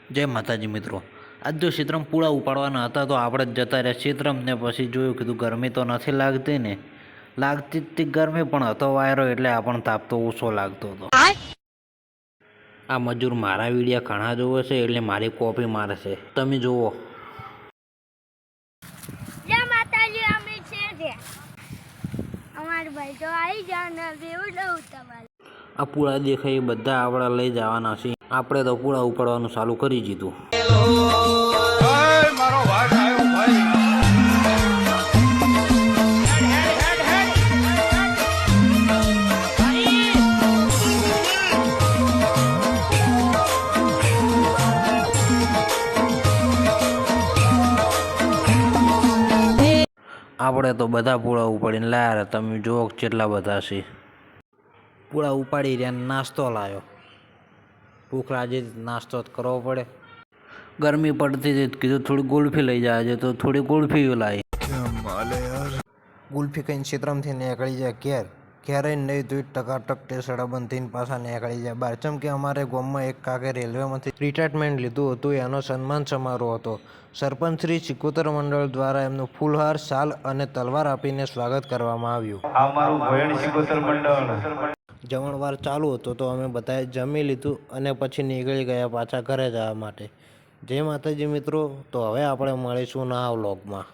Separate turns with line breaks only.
જય માતાજી મિત્રો, આજ જો ક્ષેત્રમ પૂળા ઉપાડવાના હતા તો આપણે જ જતા રહ્યા ક્ષેત્રમ ને પછી જોયું કીધું ગરમી તો નથી લાગતી ને, લાગતી જ ગરમી પણ હતો વાયરો એટલે આપણને તાપ તો ઓછો લાગતો હતો. આ મજૂર મારા વિડીયા ઘણા જોવે છે એટલે મારી કોપી મારે છે, તમે જુઓ.
જય માતાજી, અમે છે અમાર ભાઈ તો આવી જાવ ને એવું લઉં તમારે.
આ પૂળા દેખાય એ બધા આપણે લઈ જવાના છે. આપણે તો પૂળા ઉપાડવાનું ચાલુ કરી દીધું. આપણે તો બધા પૂળા ઉપાડીને લાયા, તમે જુઓ કેટલા બધા છે. પૂળા ઉપાડી રહ્યા નાસ્તો લાવ્યો. ભૂખ લાગી નાસ્તો જ કરવો પડે. ગરમી પડતી હતી કીધું થોડી ગુલ્ફી લઈ જાય છે તો થોડી ગુલ્ફી લાવી. ગુલ્ફી કઈ ક્ષેત્રમથી નીકળી જાય ઘેર નહીં તો ટકાટક ટેસડા બંધ થઈને પાછા નીકળી જાય બહાર. ચમ કે અમારે ગામમાં એક કાકે રેલવેમાંથી રિટાયરમેન્ટ લીધું હતું, એનો સન્માન સમારોહ હતો. સરપંચ શ્રી સિકોતર મંડળ દ્વારા એમનું ફૂલહાર, શાલ અને તલવાર આપીને સ્વાગત કરવામાં આવ્યું. જમણવાર ચાલુ હતો તો અમે બધાએ જમી લીધું અને પછી નીકળી ગયા પાછા ઘરે જવા માટે. જય માતાજી મિત્રો, તો હવે આપણે મળીશું નવા વ્લોગમાં.